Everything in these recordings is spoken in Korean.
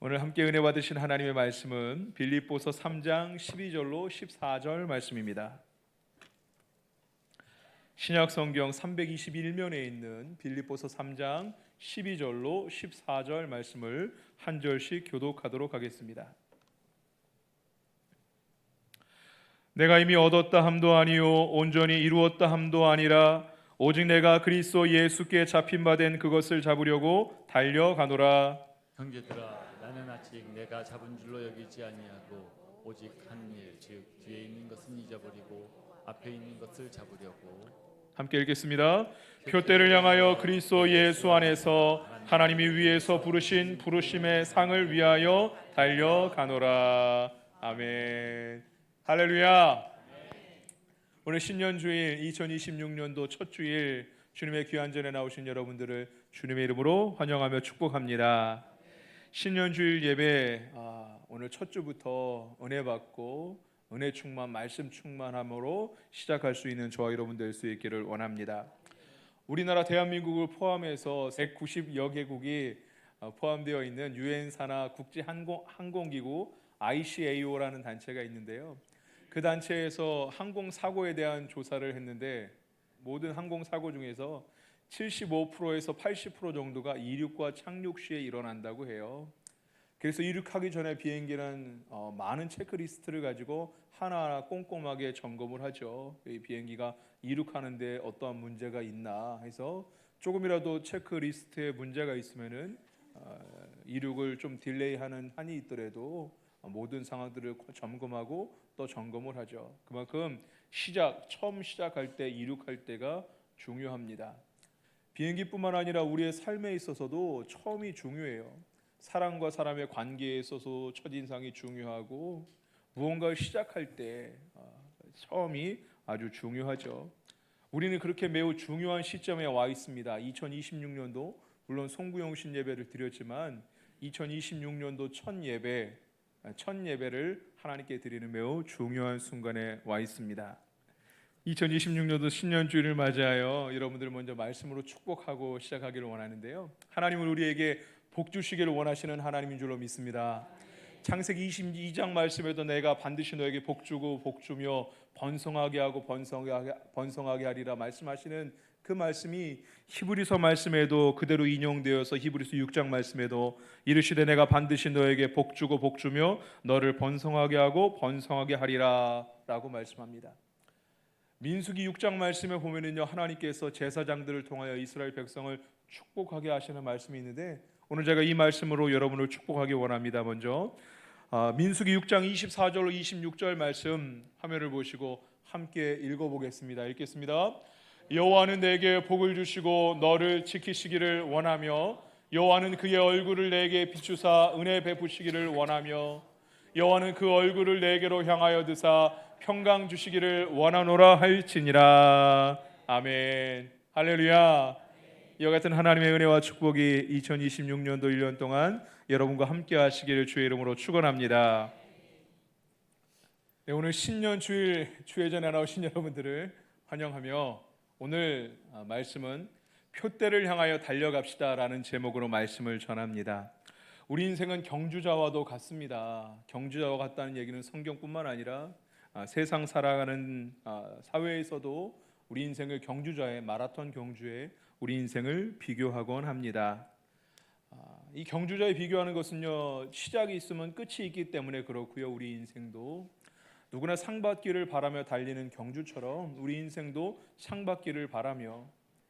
오늘 함께 은혜 받으신 하나님의 말씀은 빌립보서 3장 12절로 14절 말씀입니다. 신약 성경 321면에 있는 빌립보서 3장 12절로 14절 말씀을 한 절씩 교독하도록 하겠습니다. 내가 이미 얻었다 함도 아니요 온전히 이루었다 함도 아니라 오직 내가 그리스도 예수께 잡힌 바 된 그것을 잡으려고 달려가노라. 형제들아, 나는 아직 내가 잡은 줄로 여기지 아니하고 오직 한 일, 즉 뒤에 있는 것은 잊어버리고 앞에 있는 것을 잡으려고. 함께 읽겠습니다. 표대를 향하여 그리스도 예수 안에서 하나님이 위에서 부르신 부르심의 상을 위하여 달려가노라. 아멘. 할렐루야. 오늘 신년주일 2026년도 첫 주일 주님의 귀한 전에 나오신 여러분들을 주님의 이름으로 환영하며 축복합니다. 신년주일 예배 오늘 첫 주부터 은혜 받고 은혜 충만, 말씀 충만함으로 시작할 수 있는 저와 여러분 될 수 있기를 원합니다. 우리나라 대한민국을 포함해서 190여 개국이 포함되어 있는 유엔사나 국제항공기구 ICAO라는 단체가 있는데요. 그 단체에서 항공사고에 대한 조사를 했는데 모든 항공사고 중에서 75%에서 80% 정도가 이륙과 착륙 시에 일어난다고 해요. 그래서 이륙하기 전에 비행기는 많은 체크리스트를 가지고 하나하나 꼼꼼하게 점검을 하죠. 이 비행기가 이륙하는데 어떠한 문제가 있나 해서 조금이라도 체크리스트에 문제가 있으면은 이륙을 좀 딜레이하는 한이 있더라도 모든 상황들을 점검하고 또 점검을 하죠. 그만큼 처음 시작할 때 이륙할 때가 중요합니다. 비행기뿐만 아니라 우리의 삶에 있어서도 처음이 중요해요. 사람과 사람의 관계에 있어서 첫인상이 중요하고 무언가를 시작할 때 처음이 아주 중요하죠. 우리는 그렇게 매우 중요한 시점에 와 있습니다. 2026년도 물론 송구영신 예배를 드렸지만 2026년도 첫 예배를 하나님께 드리는 매우 중요한 순간에 와 있습니다. 2026년도 신년주일을 맞이하여 여러분들 먼저 말씀으로 축복하고 시작하기를 원하는데요. 하나님은 우리에게 복 주시기를 원하시는 하나님인 줄로 믿습니다. 창세기 22장 말씀에도 내가 반드시 너에게 복 주고 복 주며 번성하게 하고 번성하게 하리라 말씀하시는 그 말씀이 히브리서 말씀에도 그대로 인용되어서 히브리서 6장 말씀에도 이르시되 내가 반드시 너에게 복 주고 복 주며 너를 번성하게 하고 번성하게 하리라 라고 말씀합니다. 민수기 6장 말씀에 보면은요, 하나님께서 제사장들을 통하여 이스라엘 백성을 축복하게 하시는 말씀이 있는데 오늘 제가 이 말씀으로 여러분을 축복하기 원합니다. 먼저 민수기 6장 24절로 26절 말씀 화면을 보시고 함께 읽어보겠습니다. 읽겠습니다. 여호와는 내게 복을 주시고 너를 지키시기를 원하며 여호와는 그의 얼굴을 내게 비추사 은혜 베푸시기를 원하며 여호와는 그 얼굴을 내게로 향하여 드사 평강 주시기를 원하노라 할지니라. 아멘. 할렐루야. 이와 같은 하나님의 은혜와 축복이 2026년도 1년 동안 여러분과 함께 하시기를 주의 이름으로 축원합니다. 네, 오늘 신년 주일 주회전에 나오신 여러분들을 환영하며 오늘 말씀은 표대를 향하여 달려갑시다 라는 제목으로 말씀을 전합니다. 우리 인생은 경주자와도 같습니다. 경주자와 같다는 얘기는 성경뿐만 아니라 세상 살아가는 사회에서도 우리 인생을 경주자의 마라톤 경주에 우리 인생을 비교하곤 합니다. 이 경주자에 비교하는 것은요, 시작이 있으면 끝이 있기 때문에 그렇고요. 우리 인생도 누구나 상 받기를 바라며 달리는 경주처럼 우리 인생도 상 받기를 바라며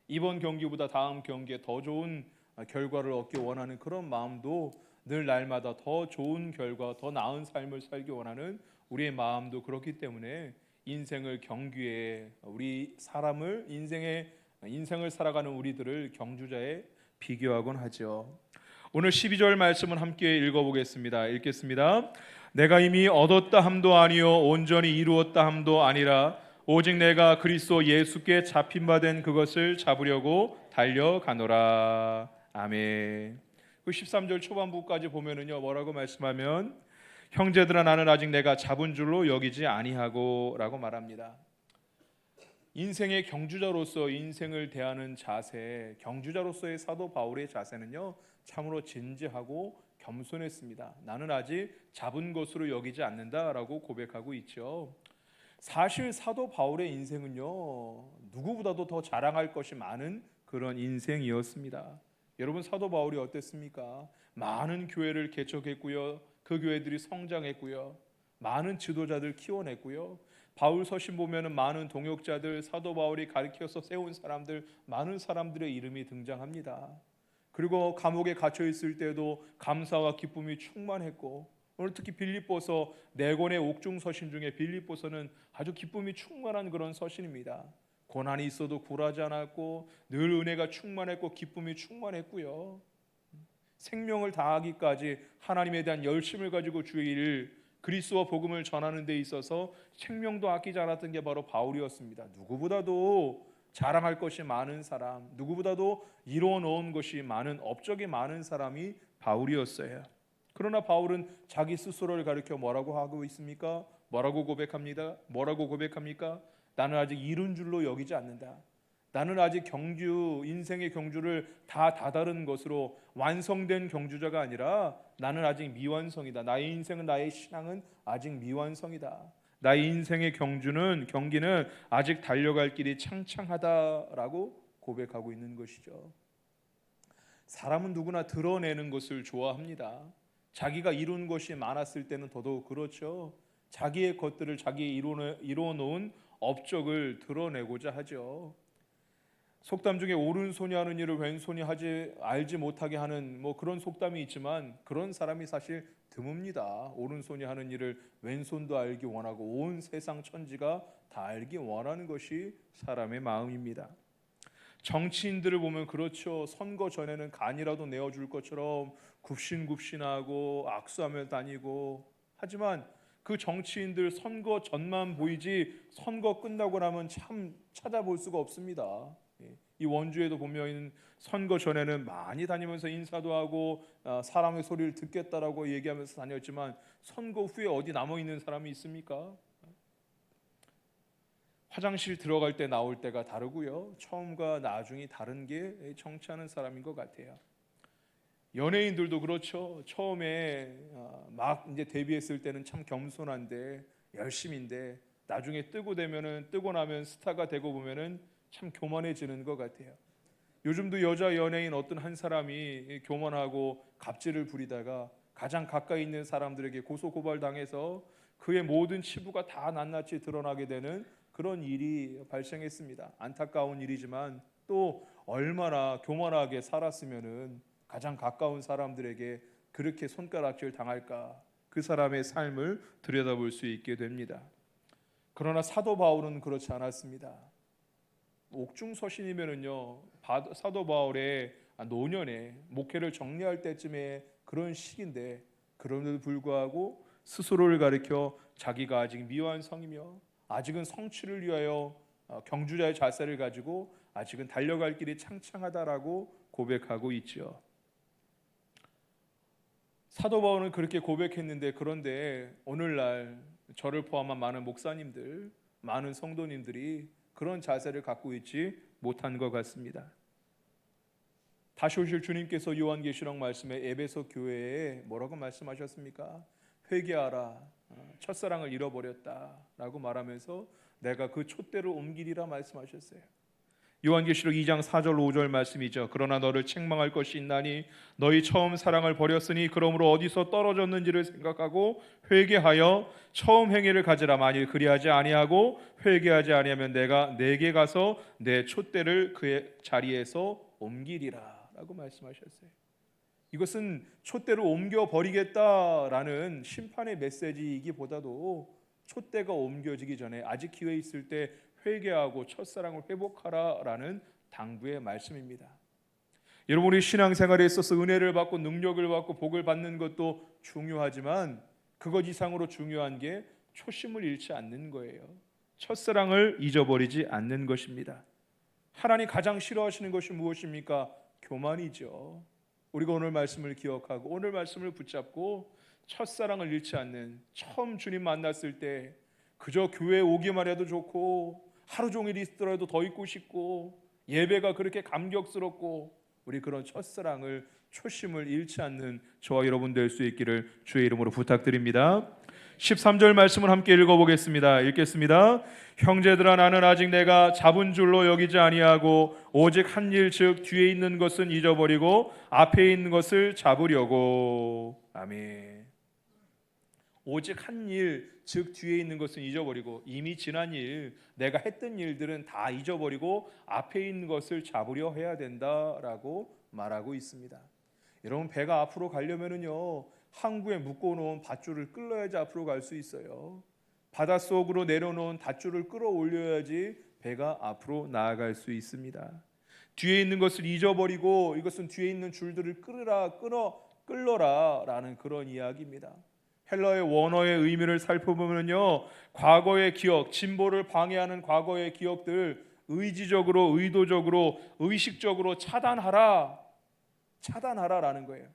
이번 경기보다 다음 경기에 더 좋은 결과를 얻기 원하는 그런 마음도 늘 날마다 더 좋은 결과, 더 나은 삶을 살기 원하는 우리의 마음도 그렇기 때문에 인생을 경기에 우리 사람을 인생을 살아가는 우리들을 경주자에 비교하곤 하죠. 오늘 12절 말씀은 함께 읽어보겠습니다. 읽겠습니다. 내가 이미 얻었다 함도 아니요 온전히 이루었다 함도 아니라 오직 내가 그리스도 예수께 잡힌 바 된 그것을 잡으려고 달려가노라. 아멘. 그 13절 초반부까지 보면은요, 뭐라고 말씀하면 형제들아 나는 아직 내가 잡은 줄로 여기지 아니하고 라고 말합니다. 인생의 경주자로서 인생을 대하는 자세, 경주자로서의 사도 바울의 자세는요, 참으로 진지하고 겸손했습니다. 나는 아직 잡은 것으로 여기지 않는다라고 고백하고 있죠. 사실 사도 바울의 인생은요, 누구보다도 더 자랑할 것이 많은 그런 인생이었습니다. 여러분, 사도 바울이 어땠습니까? 많은 교회를 개척했고요, 그 교회들이 성장했고요, 많은 지도자들 키워냈고요, 바울 서신 보면은 많은 동역자들, 사도 바울이 가르쳐서 세운 사람들, 많은 사람들의 이름이 등장합니다. 그리고 감옥에 갇혀 있을 때도 감사와 기쁨이 충만했고, 오늘 특히 빌립보서 4권의 옥중 서신 중에 빌립보서는 아주 기쁨이 충만한 그런 서신입니다. 고난이 있어도 굴하지 않았고 늘 은혜가 충만했고 기쁨이 충만했고요. 생명을 다하기까지 하나님에 대한 열심을 가지고 주의 일 그리스도와 복음을 전하는 데 있어서 생명도 아끼지 않았던 게 바로 바울이었습니다. 누구보다도 자랑할 것이 많은 사람, 누구보다도 이루어 놓은 것이 많은, 업적이 많은 사람이 바울이었어요. 그러나 바울은 자기 스스로를 가리켜 뭐라고 하고 있습니까? 뭐라고 고백합니까? 나는 아직 이룬 줄로 여기지 않는다. 나는 아직 인생의 경주를 다 다다른 것으로 완성된 경주자가 아니라 나는 아직 미완성이다. 나의 인생은, 나의 신앙은 아직 미완성이다. 나의 인생의 경기는 아직 달려갈 길이 창창하다라고 고백하고 있는 것이죠. 사람은 누구나 드러내는 것을 좋아합니다. 자기가 이룬 것이 많았을 때는 더더욱 그렇죠. 자기의 것들을, 자기 이루어 놓은 업적을 드러내고자 하죠. 속담 중에 오른손이 하는 일을 왼손이 알지 못하게 하는 그런 속담이 있지만 그런 사람이 사실 드뭅니다. 오른손이 하는 일을 왼손도 알기 원하고 온 세상 천지가 다 알기 원하는 것이 사람의 마음입니다. 정치인들을 보면 그렇죠. 선거 전에는 간이라도 내어줄 것처럼 굽신굽신하고 악수하며 다니고, 하지만 그 정치인들 선거 전만 보이지 선거 끝나고 나면 참 찾아볼 수가 없습니다. 이 원주에도 보면 선거 전에는 많이 다니면서 인사도 하고 사람의 소리를 듣겠다라고 얘기하면서 다녔지만 선거 후에 어디 남아있는 사람이 있습니까? 화장실 들어갈 때 나올 때가 다르고요, 처음과 나중이 다른 게 정치하는 사람인 것 같아요. 연예인들도 그렇죠. 처음에 막 이제 데뷔했을 때는 참 겸손한데 열심인데 나중에 뜨고 나면 스타가 되고 보면은 참 교만해지는 것 같아요. 요즘도 여자 연예인 어떤 한 사람이 교만하고 갑질을 부리다가 가장 가까이 있는 사람들에게 고소고발 당해서 그의 모든 치부가 다 낱낱이 드러나게 되는 그런 일이 발생했습니다. 안타까운 일이지만 또 얼마나 교만하게 살았으면은 가장 가까운 사람들에게 그렇게 손가락질 당할까, 그 사람의 삶을 들여다볼 수 있게 됩니다. 그러나 사도 바울은 그렇지 않았습니다. 옥중 서신이면은요, 사도 바울의 노년에 목회를 정리할 때쯤에 그런 시기인데, 그럼에도 불구하고 스스로를 가리켜 자기가 아직 미완성이며 아직은 성취를 위하여 경주자의 자세를 가지고 아직은 달려갈 길이 창창하다라고 고백하고 있죠. 사도 바울은 그렇게 고백했는데, 그런데 오늘날 저를 포함한 많은 목사님들, 많은 성도님들이 그런 자세를 갖고 있지 못한 것 같습니다. 다시 오실 주님께서 요한계시록 말씀에 에베소 교회에 뭐라고 말씀하셨습니까? 회개하라, 첫사랑을 잃어버렸다라고 말하면서 내가 그 촛대를 옮기리라 말씀하셨어요. 요한계시록 2장 4절 5절 말씀이죠. 그러나 너를 책망할 것이 있나니 너희 처음 사랑을 버렸으니 그러므로 어디서 떨어졌는지를 생각하고 회개하여 처음 행위를 가지라. 만일 그리하지 아니하고 회개하지 아니하면 내가 내게 가서 내 촛대를 그의 자리에서 옮기리라 라고 말씀하셨어요. 이것은 촛대를 옮겨버리겠다라는 심판의 메시지이기보다도 촛대가 옮겨지기 전에 아직 기회 있을 때 회개하고 첫사랑을 회복하라라는 당부의 말씀입니다. 여러분, 우리 신앙생활에 있어서 은혜를 받고 능력을 받고 복을 받는 것도 중요하지만 그것 이상으로 중요한 게 초심을 잃지 않는 거예요. 첫사랑을 잊어버리지 않는 것입니다. 하나님 가장 싫어하시는 것이 무엇입니까? 교만이죠. 우리가 오늘 말씀을 기억하고 오늘 말씀을 붙잡고 첫사랑을 잃지 않는, 처음 주님 만났을 때 그저 교회에 오기만 해도 좋고 하루 종일 있더라도 더 있고 싶고 예배가 그렇게 감격스럽고 우리 그런 첫사랑을 초심을 잃지 않는 저와 여러분 될 수 있기를 주의 이름으로 부탁드립니다. 13절 말씀을 함께 읽어보겠습니다. 읽겠습니다. 형제들아, 나는 아직 내가 잡은 줄로 여기지 아니하고 오직 한 일, 즉 뒤에 있는 것은 잊어버리고 앞에 있는 것을 잡으려고. 아멘. 오직 한 일, 즉 뒤에 있는 것은 잊어버리고, 이미 지난 일, 내가 했던 일들은 다 잊어버리고 앞에 있는 것을 잡으려 해야 된다라고 말하고 있습니다. 여러분, 배가 앞으로 가려면은요, 항구에 묶어놓은 밧줄을 끌어야지 앞으로 갈 수 있어요. 바닷속으로 내려놓은 밧줄을 끌어올려야지 배가 앞으로 나아갈 수 있습니다. 뒤에 있는 것을 잊어버리고 이것은 뒤에 있는 줄들을 끌어라 라는 그런 이야기입니다. 헬라의 원어의 의미를 살펴보면요, 과거의 기억, 진보를 방해하는 과거의 기억들 의지적으로, 의도적으로, 의식적으로 차단하라라는 거예요.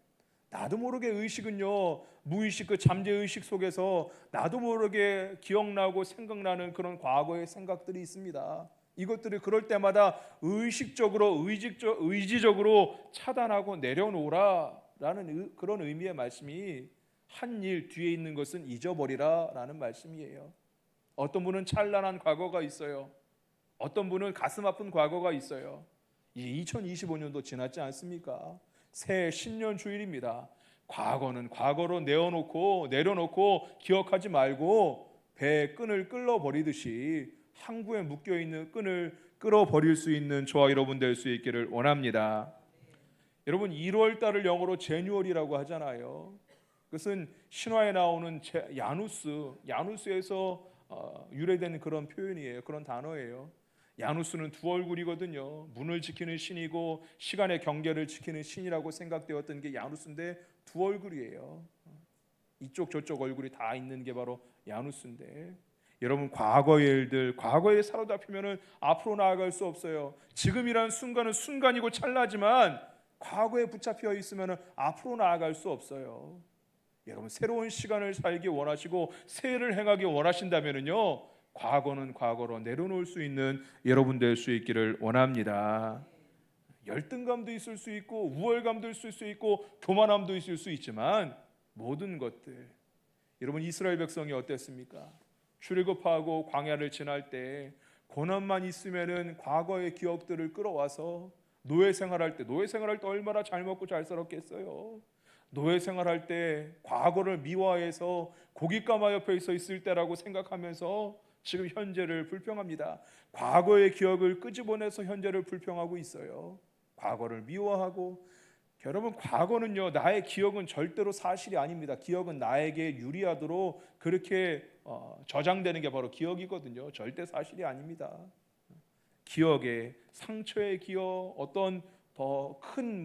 나도 모르게 의식은요, 무의식, 그 잠재의식 속에서 나도 모르게 기억나고 생각나는 그런 과거의 생각들이 있습니다. 이것들을 그럴 때마다 의식적으로, 의지적으로 차단하고 내려놓으라라는 그런 의미의 말씀이, 한 일 뒤에 있는 것은 잊어버리라라는 말씀이에요. 어떤 분은 찬란한 과거가 있어요. 어떤 분은 가슴 아픈 과거가 있어요. 이 2025년도 지났지 않습니까? 새해 신년 주일입니다. 과거는 과거로 내려놓고 기억하지 말고 배의 끈을 끌어버리듯이 항구에 묶여있는 끈을 끌어버릴 수 있는 저와 여러분 될 수 있기를 원합니다. 여러분, 1월달을 영어로 제뉴얼이라고 하잖아요. 그것은 신화에 나오는 야누스에서 유래된 그런 표현이에요. 그런 단어예요. 야누스는 두 얼굴이거든요. 문을 지키는 신이고 시간의 경계를 지키는 신이라고 생각되었던 게 야누스인데 두 얼굴이에요. 이쪽 저쪽 얼굴이 다 있는 게 바로 야누스인데, 여러분, 과거의 일들, 과거에 사로잡히면은 앞으로 나아갈 수 없어요. 지금이란 순간은 순간이고 찰나지만 과거에 붙잡혀 있으면은 앞으로 나아갈 수 없어요. 여러분, 새로운 시간을 살기 원하시고 새해를 행하기 원하신다면은요, 과거는 과거로 내려놓을 수 있는 여러분 될 수 있기를 원합니다. 열등감도 있을 수 있고 우월감도 있을 수 있고 교만함도 있을 수 있지만, 모든 것들, 여러분, 이스라엘 백성이 어땠습니까? 출애굽하고 광야를 지날 때 고난만 있으면은 과거의 기억들을 끌어와서 노예 생활할 때 얼마나 잘 먹고 잘 살았겠어요. 노예 생활할 때 과거를 미화해서 고깃가마 옆에 있을 때라고 생각하면서 지금 현재를 불평합니다. 과거의 기억을 끄집어내서 현재를 불평하고 있어요. 과거를 미워하고, 여러분, 과거는요, 나의 기억은 절대로 사실이 아닙니다. 기억은 나에게 유리하도록 그렇게 저장되는 게 바로 기억이거든요. 절대 사실이 아닙니다. 기억의 상처의 기억, 어떤 더 큰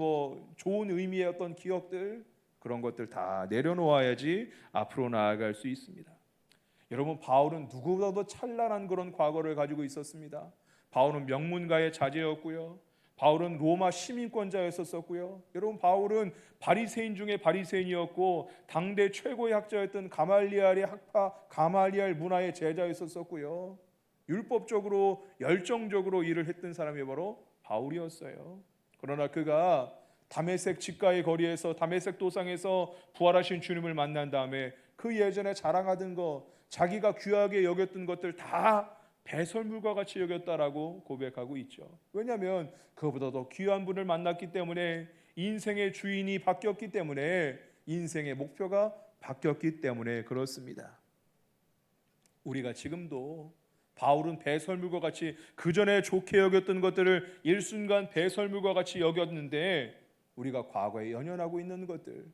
좋은 의미의 어떤 기억들, 그런 것들 다 내려놓아야지 앞으로 나아갈 수 있습니다. 여러분, 바울은 누구보다도 찬란한 그런 과거를 가지고 있었습니다. 바울은 명문가의 자제였고요. 바울은 로마 시민권자였었고요. 여러분, 바울은 바리새인 중에 바리새인이었고 당대 최고의 학자였던 가말리엘의 학파 가말리엘 문화의 제자였었고요. 율법적으로 열정적으로 일을 했던 사람이 바로 바울이었어요. 그러나 그가 다메섹 직가의 거리에서, 다메섹 도상에서 부활하신 주님을 만난 다음에 그 예전에 자랑하던 것, 자기가 귀하게 여겼던 것들 다 배설물과 같이 여겼다라고 고백하고 있죠. 왜냐하면 그보다 더 귀한 분을 만났기 때문에, 인생의 주인이 바뀌었기 때문에, 인생의 목표가 바뀌었기 때문에 그렇습니다. 우리가 지금도 바울은 배설물과 같이, 그 전에 좋게 여겼던 것들을 일순간 배설물과 같이 여겼는데, 우리가 과거에 연연하고 있는 것들,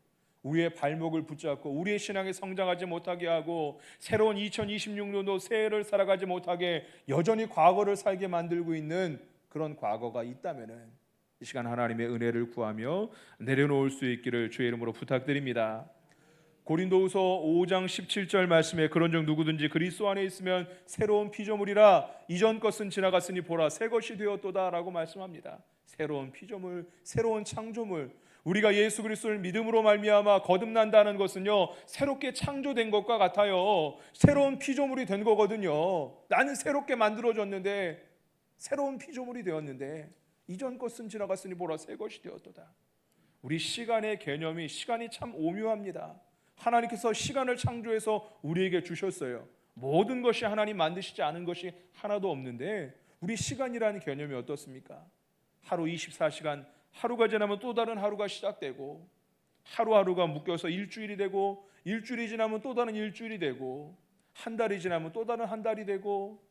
우리의 발목을 붙잡고 우리의 신앙이 성장하지 못하게 하고 새로운 2026년도 새해를 살아가지 못하게 여전히 과거를 살게 만들고 있는 그런 과거가 있다면은, 이 시간 하나님의 은혜를 구하며 내려놓을 수 있기를 주의 이름으로 부탁드립니다. 고린도후서 5장 17절 말씀에, 그런즉 누구든지 그리스도 안에 있으면 새로운 피조물이라, 이전 것은 지나갔으니 보라 새 것이 되었도다 라고 말씀합니다. 새로운 피조물, 새로운 창조물, 우리가 예수 그리스도를 믿음으로 말미암아 거듭난다는 것은요, 새롭게 창조된 것과 같아요. 새로운 피조물이 된 거거든요. 나는 새롭게 만들어졌는데, 새로운 피조물이 되었는데, 이전 것은 지나갔으니 보라 새 것이 되었도다. 우리 시간의 개념이 시간이 참 오묘합니다. 하나님께서 시간을 창조해서 우리에게 주셨어요. 모든 것이 하나님 만드시지 않은 것이 하나도 없는데 우리 시간이라는 개념이 어떻습니까? 하루 24시간, 하루가 지나면 또 다른 하루가 시작되고 하루하루가 묶여서 일주일이 되고 일주일이 지나면 또 다른 일주일이 되고 한 달이 지나면 또 다른 한 달이 되고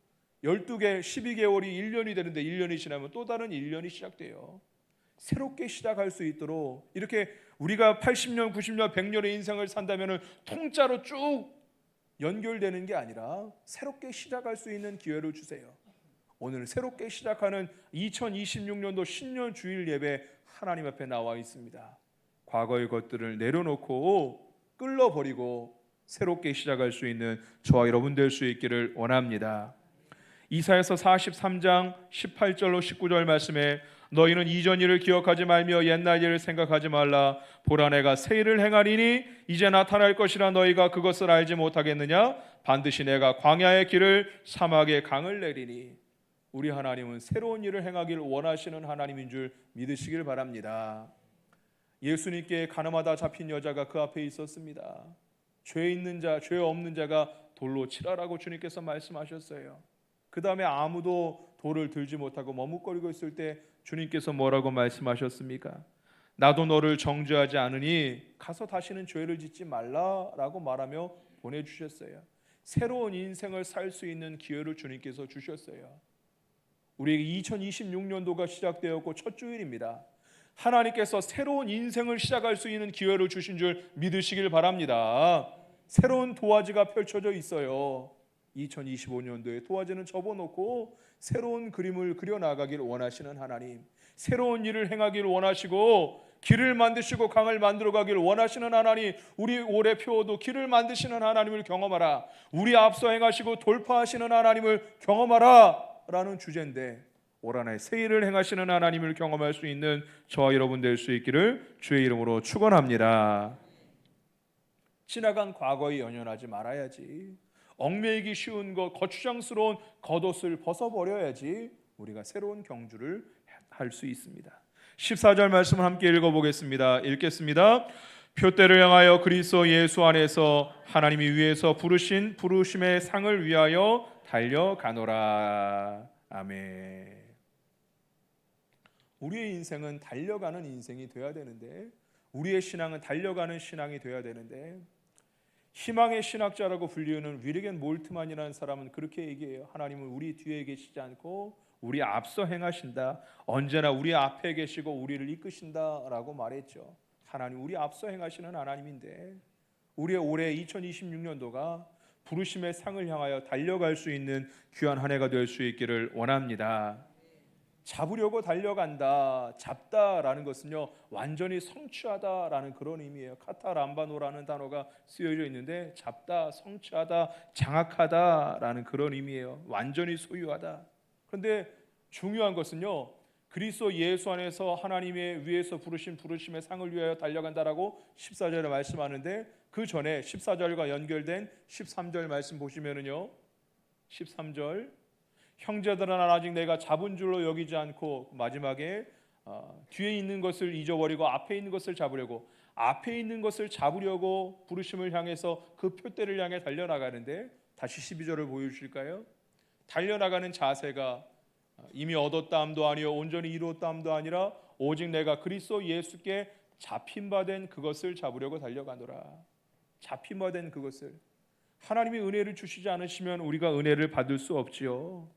12개, 12개월이 1년이 되는데 1년이 지나면 또 다른 1년이 시작돼요. 새롭게 시작할 수 있도록 이렇게 우리가 80년, 90년, 100년의 인생을 산다면 통짜로 쭉 연결되는 게 아니라 새롭게 시작할 수 있는 기회를 주세요. 오늘 새롭게 시작하는 2026년도 신년 주일 예배 하나님 앞에 나와 있습니다. 과거의 것들을 내려놓고 끌어버리고 새롭게 시작할 수 있는 저와 여러분 될 수 있기를 원합니다. 이사야서 43장 18절로 19절 말씀에 너희는 이전 일을 기억하지 말며 옛날 일을 생각하지 말라. 보라 내가 새 일을 행하리니 이제 나타날 것이라 너희가 그것을 알지 못하겠느냐. 반드시 내가 광야의 길을 사막의 강을 내리니. 우리 하나님은 새로운 일을 행하기를 원하시는 하나님인 줄 믿으시길 바랍니다. 예수님께 가늠하다 잡힌 여자가 그 앞에 있었습니다. 죄 있는 자, 죄 없는 자가 돌로 치라라고 주님께서 말씀하셨어요. 그 다음에 아무도 돌을 들지 못하고 머뭇거리고 있을 때 주님께서 뭐라고 말씀하셨습니까? 나도 너를 정죄하지 않으니 가서 다시는 죄를 짓지 말라라고 말하며 보내주셨어요. 새로운 인생을 살 수 있는 기회를 주님께서 주셨어요. 우리에게 2026년도가 시작되었고 첫 주일입니다. 하나님께서 새로운 인생을 시작할 수 있는 기회를 주신 줄 믿으시길 바랍니다. 새로운 도화지가 펼쳐져 있어요. 2025년도에 도화지는 접어놓고 새로운 그림을 그려나가길 원하시는 하나님, 새로운 일을 행하길 원하시고 길을 만드시고 강을 만들어가길 원하시는 하나님, 우리 올해 표어도 길을 만드시는 하나님을 경험하라, 우리 앞서 행하시고 돌파하시는 하나님을 경험하라 라는 주제인데 올 한해 새 일을 행하시는 하나님을 경험할 수 있는 저와 여러분 될 수 있기를 주의 이름으로 축원합니다. 지나간 과거에 연연하지 말아야지. 얽매이기 쉬운 것, 거추장스러운 겉옷을 벗어버려야지 우리가 새로운 경주를 할 수 있습니다. 14절 말씀을 함께 읽어보겠습니다. 읽겠습니다. 표대를 향하여 그리스도 예수 안에서 하나님이 위에서 부르신 부르심의 상을 위하여 달려가노라. 아멘. 우리의 인생은 달려가는 인생이 되어야 되는데, 우리의 신앙은 달려가는 신앙이 되어야 되는데, 희망의 신학자라고 불리우는 위르겐 몰트만이라는 사람은 그렇게 얘기해요. 하나님은 우리 뒤에 계시지 않고 우리 앞서 행하신다. 언제나 우리 앞에 계시고 우리를 이끄신다라고 말했죠. 하나님 우리 앞서 행하시는 하나님인데 우리의 올해 2026년도가 부르심의 상을 향하여 달려갈 수 있는 귀한 한 해가 될 수 있기를 원합니다. 잡으려고 달려간다, 잡다라는 것은요 완전히 성취하다라는 그런 의미예요. 카타람바노라는 단어가 쓰여져 있는데 잡다, 성취하다, 장악하다라는 그런 의미예요. 완전히 소유하다. 그런데 중요한 것은요 그리스도 예수 안에서 하나님의 위에서 부르신 부르심의 상을 위하여 달려간다라고 14절에 말씀하는데 그 전에 14절과 연결된 13절 말씀 보시면은요 13절 형제들은 아직 내가 잡은 줄로 여기지 않고 마지막에 뒤에 있는 것을 잊어버리고 앞에 있는 것을 잡으려고 앞에 있는 것을 잡으려고 부르심을 향해서 그 표대를 향해 달려나가는데 다시 12절을 보여주실까요? 달려나가는 자세가 이미 얻었다함도 아니요 온전히 이루었다함도 아니라 오직 내가 그리스도 예수께 잡힌 바 된 그것을 잡으려고 달려가노라. 잡힌 바 된 그것을. 하나님이 은혜를 주시지 않으시면 우리가 은혜를 받을 수 없지요.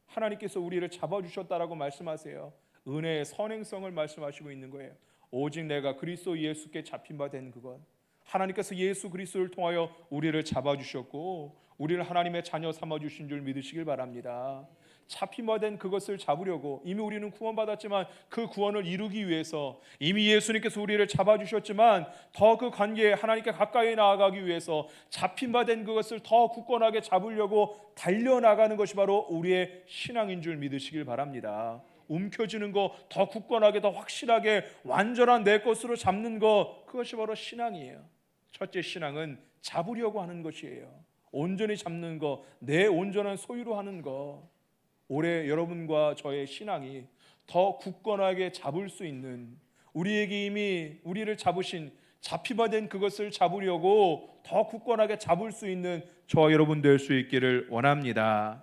하나님께서 우리를 잡아주셨다라고 말씀하세요. 은혜의 선행성을 말씀하시고 있는 거예요. 오직 내가 그리스도 예수께 잡힌 바 된 그것. 하나님께서 예수 그리스도를 통하여 우리를 잡아주셨고 우리를 하나님의 자녀 삼아주신 줄 믿으시길 바랍니다. 잡힌 바 된 그것을 잡으려고 이미 우리는 구원받았지만 그 구원을 이루기 위해서 이미 예수님께서 우리를 잡아주셨지만 더 그 관계에 하나님께 가까이 나아가기 위해서 잡힌 바 된 그것을 더 굳건하게 잡으려고 달려나가는 것이 바로 우리의 신앙인 줄 믿으시길 바랍니다. 움켜쥐는 거 더 굳건하게 더 확실하게 완전한 내 것으로 잡는 거 그것이 바로 신앙이에요. 첫째 신앙은 잡으려고 하는 것이에요. 온전히 잡는 거, 내 온전한 소유로 하는 거. 올해 여러분과 저의 신앙이 더 굳건하게 잡을 수 있는 우리에게 이미 우리를 잡으신 잡히바된 그것을 잡으려고 더 굳건하게 잡을 수 있는 저와 여러분 될 수 있기를 원합니다.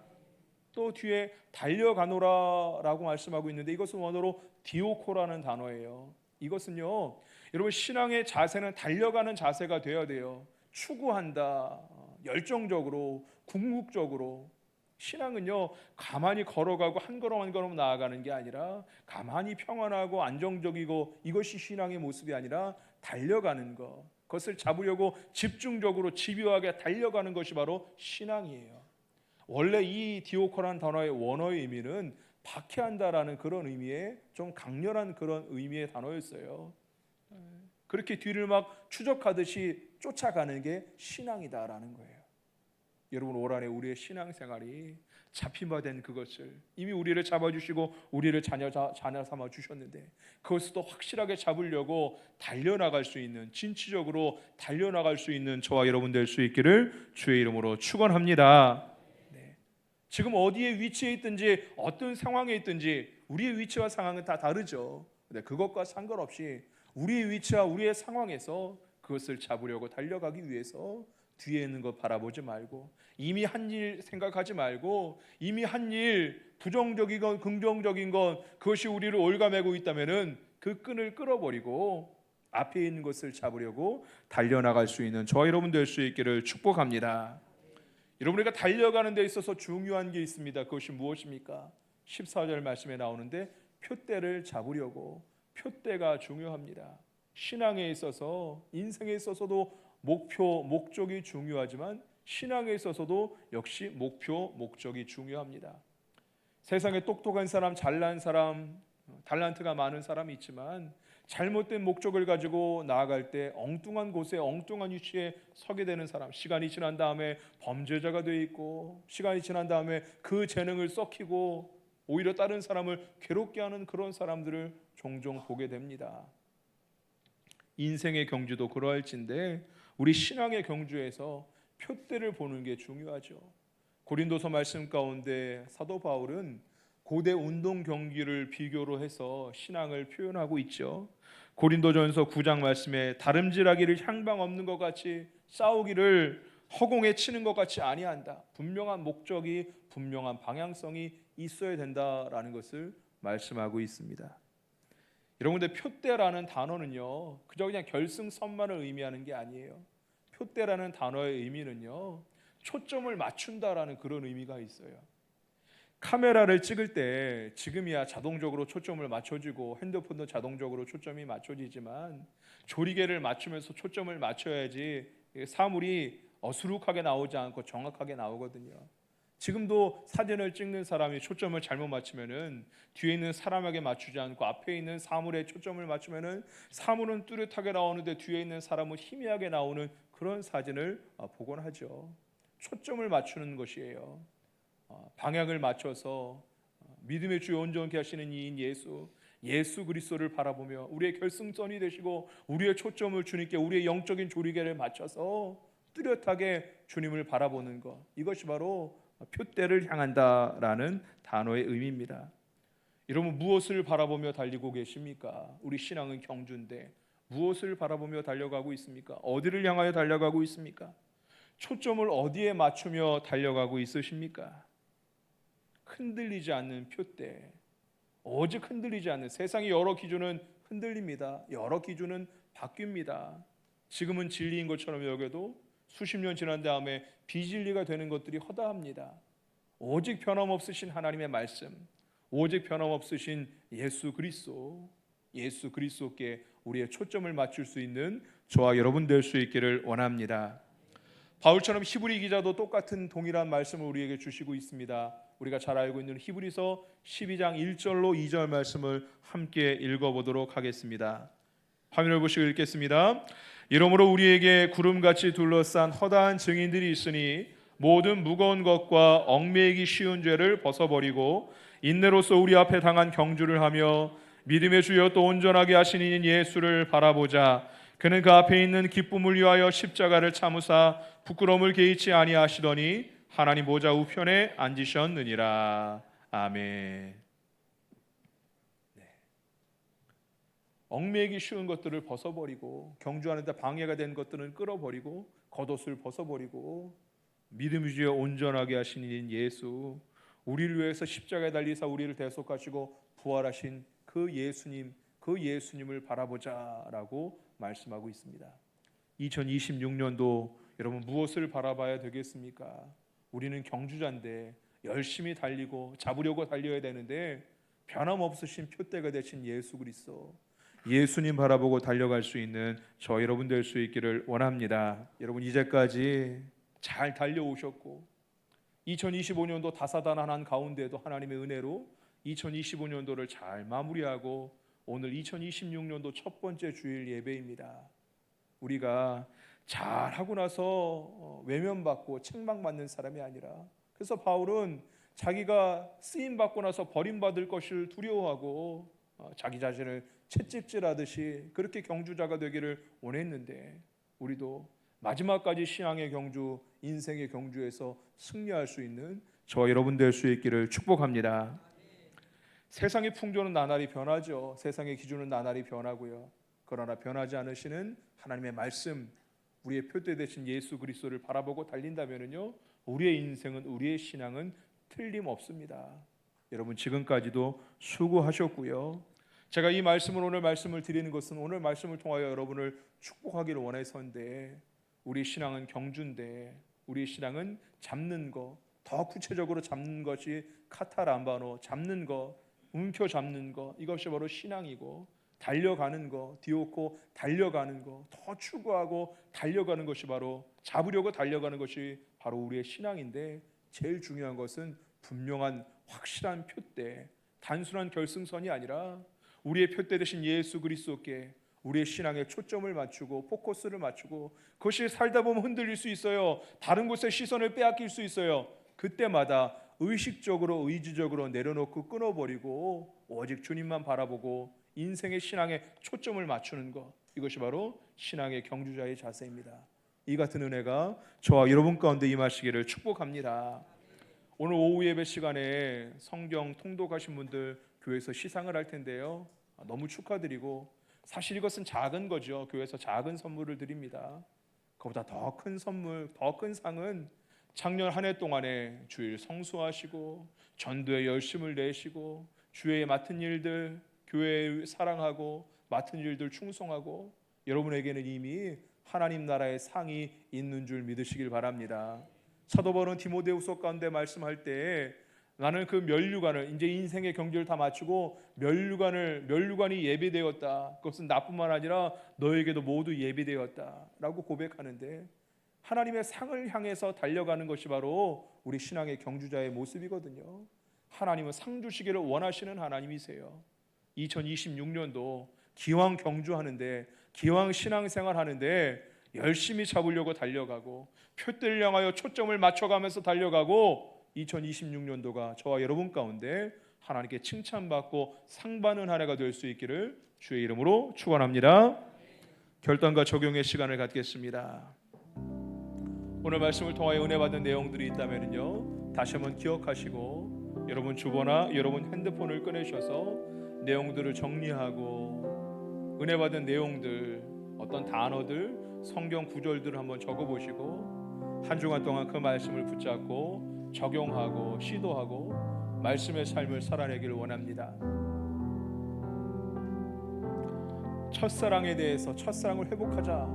또 뒤에 달려가노라라고 말씀하고 있는데 이것은 원어로 디오코라는 단어예요. 이것은요, 여러분 신앙의 자세는 달려가는 자세가 되어야 돼요. 추구한다, 열정적으로, 궁극적으로. 신앙은요, 가만히 걸어가고 한 걸음 한 걸음 나아가는 게 아니라 가만히 평안하고 안정적이고, 이것이 신앙의 모습이 아니라 달려가는 것, 그것을 잡으려고 집중적으로 집요하게 달려가는 것이 바로 신앙이에요. 원래 이 디오코라는 단어의 원어의 의미는 박해한다라는 그런 의미의 좀 강렬한 그런 의미의 단어였어요. 그렇게 뒤를 막 추적하듯이 쫓아가는 게 신앙이다라는 거예요. 여러분, 올 한해 우리의 신앙생활이 잡힌 바 된 그것을 이미 우리를 잡아주시고 우리를 자녀 삼아 주셨는데 그것을 또 확실하게 잡으려고 달려나갈 수 있는, 진취적으로 달려나갈 수 있는 저와 여러분 될 수 있기를 주의 이름으로 축원합니다. 지금 어디에 위치해 있든지 어떤 상황에 있든지 우리의 위치와 상황은 다 다르죠. 근데 그것과 상관없이 우리의 위치와 우리의 상황에서 그것을 잡으려고 달려가기 위해서 뒤에 있는 것 바라보지 말고, 이미 한 일 생각하지 말고, 이미 한 일 부정적이건 긍정적인 건 그것이 우리를 올가매고 있다면은 그 끈을 끌어버리고 앞에 있는 것을 잡으려고 달려나갈 수 있는 저와 여러분 될 수 있기를 축복합니다. 여러분, 우리가 달려가는 데 있어서 중요한 게 있습니다. 그것이 무엇입니까? 14절 말씀에 나오는데 표대를 잡으려고, 표대가 중요합니다. 신앙에 있어서, 인생에 있어서도 목표, 목적이 중요하지만 신앙에 있어서도 역시 목표, 목적이 중요합니다. 세상에 똑똑한 사람, 잘난 사람, 달란트가 많은 사람이 있지만 잘못된 목적을 가지고 나아갈 때 엉뚱한 곳에, 엉뚱한 위치에 서게 되는 사람, 시간이 지난 다음에 범죄자가 되어 있고, 시간이 지난 다음에 그 재능을 썩히고 오히려 다른 사람을 괴롭게 하는 그런 사람들을 종종 보게 됩니다. 인생의 경주도 그러할진데 우리 신앙의 경주에서 표대를 보는 게 중요하죠. 고린도서 말씀 가운데 사도 바울은 고대 운동 경기를 비교로 해서 신앙을 표현하고 있죠. 고린도전서 9장 말씀에 다름질하기를 향방 없는 것 같이, 싸우기를 허공에 치는 것 같이 아니한다. 분명한 목적이, 분명한 방향성이 있어야 된다라는 것을 말씀하고 있습니다. 여러분들, 표대라는 단어는요, 그저 그냥 결승선만을 의미하는 게 아니에요. 표대라는 단어의 의미는요, 초점을 맞춘다라는 그런 의미가 있어요. 카메라를 찍을 때 지금이야 자동적으로 초점을 맞춰지고 핸드폰도 자동적으로 초점이 맞춰지지만 조리개를 맞추면서 초점을 맞춰야지 사물이 어수룩하게 나오지 않고 정확하게 나오거든요. 지금도 사진을 찍는 사람이 초점을 잘못 맞추면은 뒤에 있는 사람에게 맞추지 않고 앞에 있는 사물에 초점을 맞추면은 사물은 뚜렷하게 나오는데 뒤에 있는 사람은 희미하게 나오는 그런 사진을 보곤 하죠. 초점을 맞추는 것이에요. 방향을 맞춰서 믿음의 주 온전케 하시는 이인 예수 그리스도를 바라보며 우리의 결승선이 되시고 우리의 초점을 주님께, 우리의 영적인 조리개를 맞춰서 뚜렷하게 주님을 바라보는 것, 이것이 바로 표대를 향한다라는 단어의 의미입니다. 여러분, 무엇을 바라보며 달리고 계십니까? 우리 신앙은 경주인데 무엇을 바라보며 달려가고 있습니까? 어디를 향하여 달려가고 있습니까? 초점을 어디에 맞추며 달려가고 있으십니까? 흔들리지 않는 표대, 오직 흔들리지 않는, 세상의 여러 기준은 흔들립니다. 여러 기준은 바뀝니다. 지금은 진리인 것처럼 여겨도 수십 년 지난 다음에 비진리가 되는 것들이 허다합니다. 오직 변함없으신 하나님의 말씀, 오직 변함없으신 예수 그리스도께 우리의 초점을 맞출 수 있는 저와 여러분 될 수 있기를 원합니다. 바울처럼 히브리 기자도 똑같은 동일한 말씀을 우리에게 주시고 있습니다. 우리가 잘 알고 있는 히브리서 12장 1절로 2절 말씀을 함께 읽어보도록 하겠습니다. 화면을 보시고 읽겠습니다. 이러므로 우리에게 구름같이 둘러싼 허다한 증인들이 있으니 모든 무거운 것과 얽매이기 쉬운 죄를 벗어버리고 인내로서 우리 앞에 당한 경주를 하며 믿음의 주여 또 온전하게 하시는 이인 예수를 바라보자. 그는 그 앞에 있는 기쁨을 위하여 십자가를 참으사 부끄러움을 개의치 아니하시더니 하나님 보좌 우편에 앉으셨느니라. 아멘. 얽매이기 쉬운 것들을 벗어버리고 경주하는 데 방해가 된 것들은 끌어버리고 겉옷을 벗어버리고 믿음 위에 온전하게 하신 이인 예수, 우리를 위해서 십자가에 달리사 우리를 대속하시고 부활하신 그 예수님, 그 예수님을 바라보자라고 말씀하고 있습니다. 2026년도 여러분 무엇을 바라봐야 되겠습니까? 우리는 경주자인데 열심히 달리고 잡으려고 달려야 되는데 변함없으신 표대가 되신 예수 그리스도, 예수님 바라보고 달려갈 수 있는 저 여러분 될 수 있기를 원합니다. 여러분 이제까지 잘 달려오셨고 2025년도 다사다난한 가운데도 하나님의 은혜로 2025년도를 잘 마무리하고 오늘 2026년도 첫 번째 주일 예배입니다. 우리가 잘하고 나서 외면받고 책망받는 사람이 아니라, 그래서 바울은 자기가 쓰임받고 나서 버림받을 것을 두려워하고 자기 자신을 채찍질하듯이 그렇게 경주자가 되기를 원했는데, 우리도 마지막까지 신앙의 경주, 인생의 경주에서 승리할 수 있는 저 여러분 될 수 있기를 축복합니다. 세상의 풍조는 나날이 변하죠. 세상의 기준은 나날이 변하고요. 그러나 변하지 않으시는 하나님의 말씀, 우리의 표대 되신 예수 그리스도를 바라보고 달린다면요, 우리의 인생은, 우리의 신앙은 틀림없습니다. 여러분 지금까지도 수고하셨고요. 제가 이 말씀을, 오늘 말씀을 드리는 것은 오늘 말씀을 통하여 여러분을 축복하기를 원해서인데, 우리 신앙은 경주인데 우리 신앙은 잡는 거, 더 구체적으로 잡는 것이 카타람바노, 잡는 거, 움켜 잡는 거, 이것이 바로 신앙이고, 달려가는 거, 디오코 달려가는 거, 더 추구하고 달려가는 것이 바로, 잡으려고 달려가는 것이 바로 우리의 신앙인데, 제일 중요한 것은 분명한 확실한 표대, 단순한 결승선이 아니라 우리의 표대 되신 예수 그리스도께 우리의 신앙에 초점을 맞추고 포커스를 맞추고, 그것이 살다 보면 흔들릴 수 있어요. 다른 곳에 시선을 빼앗길 수 있어요. 그때마다 의식적으로, 의지적으로 내려놓고 끊어버리고 오직 주님만 바라보고 인생의 신앙에 초점을 맞추는 것, 이것이 바로 신앙의 경주자의 자세입니다. 이 같은 은혜가 저와 여러분 가운데 임하시기를 축복합니다. 오늘 오후 예배 시간에 성경 통독하신 분들 교회에서 시상을 할 텐데요, 너무 축하드리고, 사실 이것은 작은 거죠. 교회에서 작은 선물을 드립니다. 그보다 더 큰 선물, 더 큰 상은 작년 한 해 동안에 주일 성수하시고 전도에 열심을 내시고 주의 맡은 일들, 교회 사랑하고 맡은 일들 충성하고, 여러분에게는 이미 하나님 나라의 상이 있는 줄 믿으시길 바랍니다. 사도 바울은 디모데후서 가운데 말씀할 때, 나는 그 면류관을, 이제 인생의 경주를 다 마치고 면류관이 예비되었다. 그것은 나뿐만 아니라 너에게도 모두 예비되었다라고 고백하는데, 하나님의 상을 향해서 달려가는 것이 바로 우리 신앙의 경주자의 모습이거든요. 하나님은 상 주시기를 원하시는 하나님이세요. 2026년도 기왕 경주하는데, 기왕 신앙생활 하는데 열심히 잡으려고 달려가고 표대를 향하여 초점을 맞춰가면서 달려가고, 2026년도가 저와 여러분 가운데 하나님께 칭찬받고 상 받는 한 해가 될 수 있기를 주의 이름으로 축원합니다. 결단과 적용의 시간을 갖겠습니다. 오늘 말씀을 통하여 은혜 받은 내용들이 있다면요, 다시 한번 기억하시고 여러분 주보나 여러분 핸드폰을 꺼내셔서 내용들을 정리하고, 은혜 받은 내용들, 어떤 단어들, 성경 구절들을 한번 적어보시고 한 주간 동안 그 말씀을 붙잡고 적용하고 시도하고 말씀의 삶을 살아내기를 원합니다. 첫사랑에 대해서, 첫사랑을 회복하자.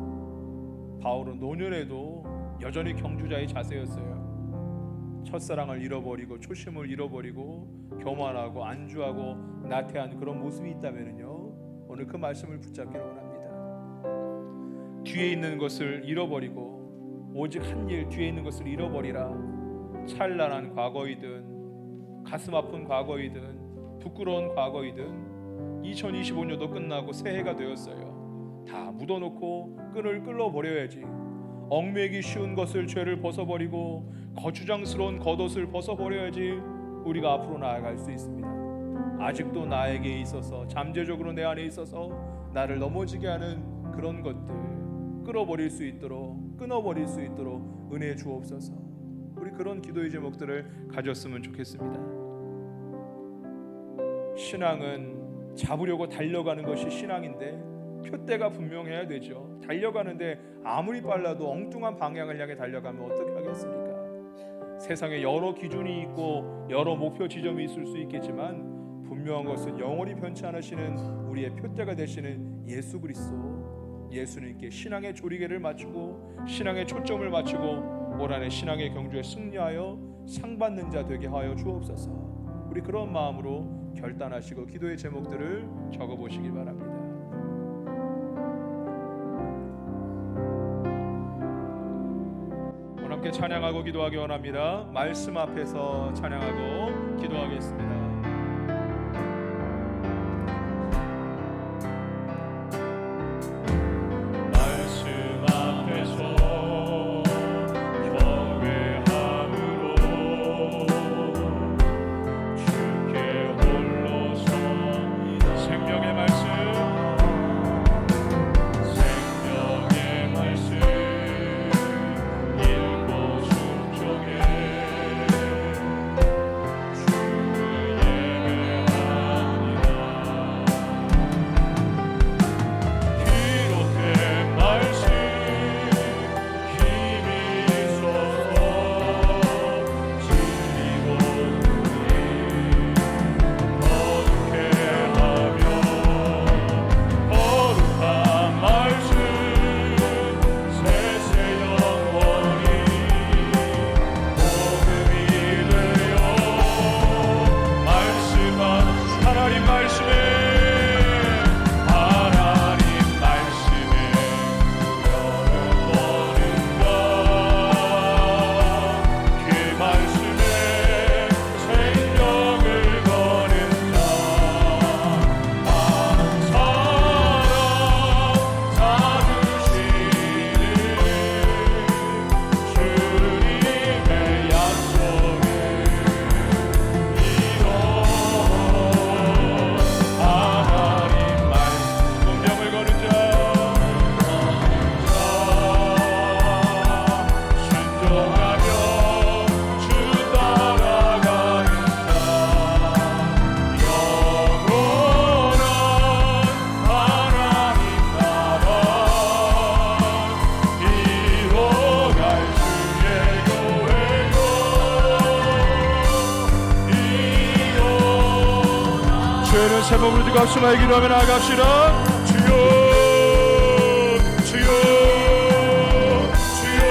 바울은 노년에도 여전히 경주자의 자세였어요. 첫사랑을 잃어버리고 초심을 잃어버리고 교만하고 안주하고 나태한 그런 모습이 있다면요, 오늘 그 말씀을 붙잡기를 원합니다. 뒤에 있는 것을 잃어버리고 오직 한 일, 뒤에 있는 것을 잃어버리라. 찬란한 과거이든 가슴 아픈 과거이든 부끄러운 과거이든 2025년도 끝나고 새해가 되었어요. 다 묻어놓고 끈을 끌어버려야지. 얽매이기 쉬운 것을, 죄를 벗어버리고 거추장스러운 겉옷을 벗어버려야지 우리가 앞으로 나아갈 수 있습니다. 아직도 나에게 있어서, 잠재적으로 내 안에 있어서 나를 넘어지게 하는 그런 것들 끌어버릴 수 있도록, 끊어버릴 수 있도록 은혜 주옵소서. 우리 그런 기도의 제목들을 가졌으면 좋겠습니다. 신앙은 잡으려고 달려가는 것이 신앙인데 표대가 분명해야 되죠. 달려가는데 아무리 빨라도 엉뚱한 방향을 향해 달려가면 어떻게 하겠습니까? 세상에 여러 기준이 있고 여러 목표 지점이 있을 수 있겠지만 분명한 것은 영원히 변치 않으시는 우리의 표대가 되시는 예수 그리스도, 예수님께 신앙의 조리개를 맞추고 신앙의 초점을 맞추고 올 한해 신앙의 경주에 승리하여 상 받는 자 되게 하여 주옵소서. 우리 그런 마음으로 결단하시고 기도의 제목들을 적어보시기 바랍니다. 함께 찬양하고 기도하기 원합니다. 말씀 앞에서 찬양하고 기도하겠습니다. 말씀 앞에서 경외함으로 주께 홀로 섭니다. 생명의 말씀, 생명의 말씀 세 몸을 들고 합심하여 기도하며 나아갑시다. 주여 주여 주여.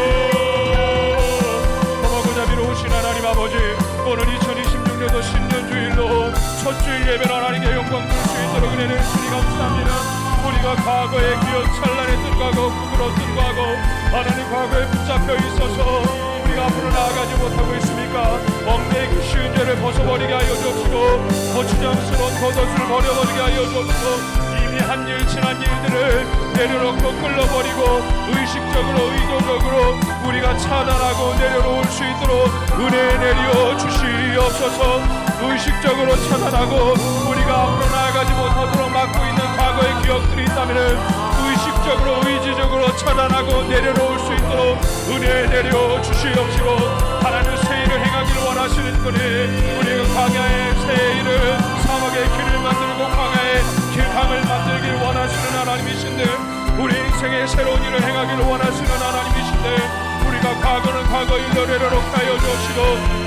험하고 자비로우신 하나님 아버지, 오늘 2026년도 신년주일로 첫 주일 예배를 하나님께 영광 돌 수 있도록 은혜를 주니 감사합니다. 우리가 과거의 기억 찬란의 뜻과고 부끄러운 뜻과고 하나님 과거에 붙잡혀 있어서 우리가 앞으로 나아가지 못하고 있습니까? 엉매의 그 쉬운 죄를 벗어버리게 하여 주옵시고 거추장스러운 겉옷을 버려버리게 하여 주옵시고 이미 한 일 지난 일들을 내려놓고 끌어버리고 의식적으로 의도적으로 우리가 차단하고 내려놓을 수 있도록 은혜 내려 주시옵소서. 의식적으로 차단하고 우리가 앞으로 나아가지 못하도록 막고 있는 과거의 기억들이 있다면 의식적으로 의지적으로 차단하고 내려놓을 수 있도록 은혜 내려 주시옵시고 하나님 새 일을 행하기를 원하시는 분이 우리가 광야의 새 일을 사막의 길을 만들고 광야의 길강을 만들길 원하시는 하나님이신데 우리 인생의 새로운 일을 행하기를 원하시는 하나님이신데 우리가 과거는 과거 일로 내려놓고 주옵시고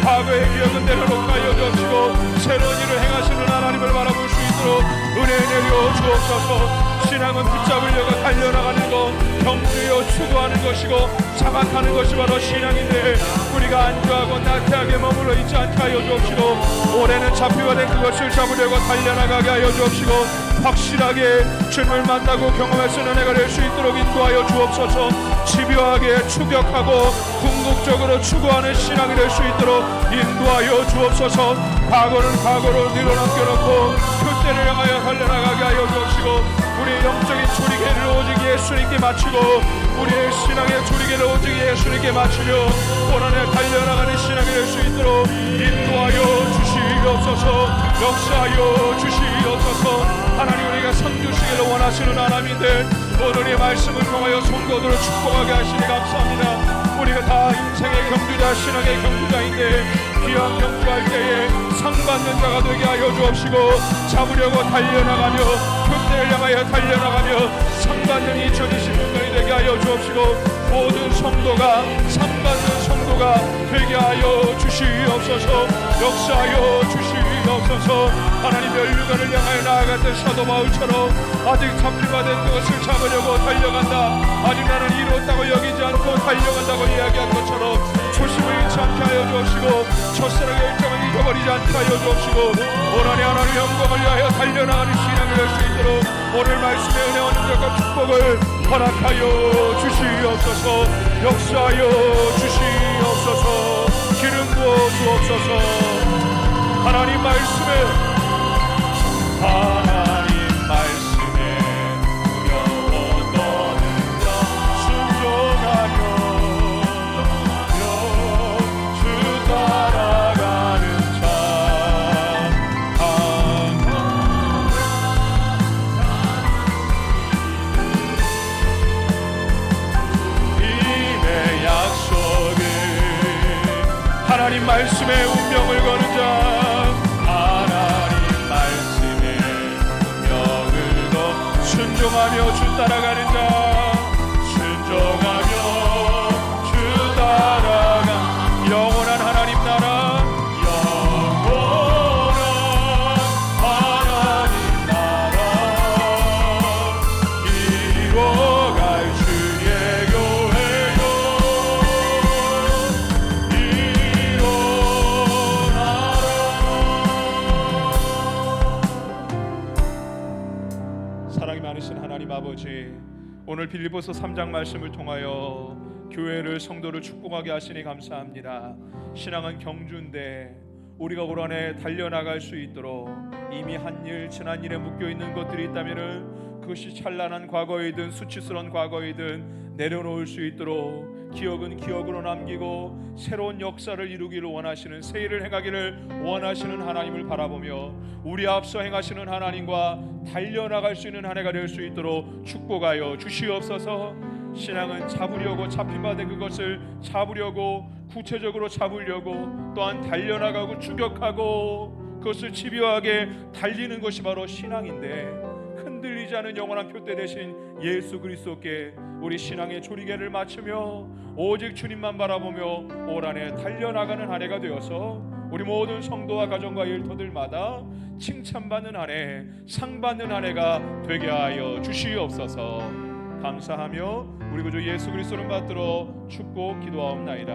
과거의 기억은 내려놓고 주옵시고 새로운 일을 행하시는 하나님을 바라볼 수 있도록 은혜 내려 주옵소서. 신앙은 붙잡으려고 달려나가는 것, 경주여 추구하는 것이고 자각하는 것이 바로 신앙인데 우리가 안주하고 나태하게 머물러 있지 않게 하여 주옵시고 올해는 잡히가 된 그것을 잡으려고 달려나가게 하여 주옵시고 확실하게 주님을 만나고 경험할 수 있는 은혜가 될 수 있도록 인도하여 주옵소서. 집요하게 추격하고 궁극적으로 추구하는 신앙이 될 수 있도록 인도하여 주옵소서. 과거는 과거로 내려놓고 표대를 향하여 달려나가게 하여 주옵시고 우리의 영적인 조리개를 오직 예수님께 맞추고 우리의 신앙의 조리개를 오직 예수님께 맞추며 고난에 달려나가는 신앙이 될 수 있도록 인도하여 주시옵소서. 역사하여 주시옵소서. 하나님 우리가 섬기시기를 원하시는 하나님인데 오늘의 말씀을 통하여 성도들을 축복하게 하시니 감사합니다. 우리가 다 인생의 경주자 신앙의 경주자인데 귀한 경주할 때에 상받는 잡는 자가 되게 하여 주옵시고 잡으려고 달려나가며 표대를 향하여 달려나가며 상받는 잊혀지신 분들이 되게 하여 주옵시고 모든 성도가 상받는 성도가 되게 하여 주시옵소서. 역사하여 주시옵소서. 하나님 멸류관을 향하여 나아갔던 사도 바울처럼 아직 잡히가 된 그것을 잡으려고 달려간다. 아직 나는 이루었다고 여기지 않고 달려간다고 이야기한 것처럼 초심을 잃지 않게 하여 주옵시고 첫사랑의 열정을 잊어버리지 않게 하여 주옵시고 오늘의 하나님 영광을 위하여 달려나가는 신앙을 할 수 있도록 오늘 말씀의 은혜와 능력과 축복을 허락하여 주시옵소서. 역사하여 주시옵소서. 기름 부어 주옵소서. 하나님 말씀에 두려워 떠는 자 순종하며 주 따라가는 자 주님의 약속을 하나님 말씀에 운명을 거는 자 순종하며 주 따라가는 자 순종하며 주 따라가 영원한 하나님 나라 영원한 하나님 나라 이뤄갈 주의 교회요 일어나라. 사랑이 많으신 하나님 아버지, 오늘 빌립보서 3장 말씀을 통하여 교회를 성도를 축복하게 하시니 감사합니다. 신앙은 경주인데 우리가 올 한해 달려나갈 수 있도록 이미 한 일 지난 일에 묶여있는 것들이 있다면 그것이 찬란한 과거이든 수치스러운 과거이든 내려놓을 수 있도록 기억은 기억으로 남기고 새로운 역사를 이루기를 원하시는 새 일을 행하기를 원하시는 하나님을 바라보며 우리 앞서 행하시는 하나님과 달려나갈 수 있는 한 해가 될 수 있도록 축복하여 주시옵소서. 신앙은 잡으려고 잡힌 바 된 그것을 잡으려고 구체적으로 잡으려고 또한 달려나가고 추격하고 그것을 집요하게 달리는 것이 바로 신앙인데 흔들리지 않은 영원한 표대 되신 예수 그리스도께 우리 신앙의 조리개를 맞추며 오직 주님만 바라보며 올 한해 달려나가는 한 해가 되어서 우리 모든 성도와 가정과 일터들마다 칭찬받는 한 해, 상받는 한 해가 되게 하여 주시옵소서. 감사하며 우리 구주 예수 그리스도를 받들어 축복 기도하옵나이다.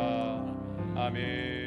아멘.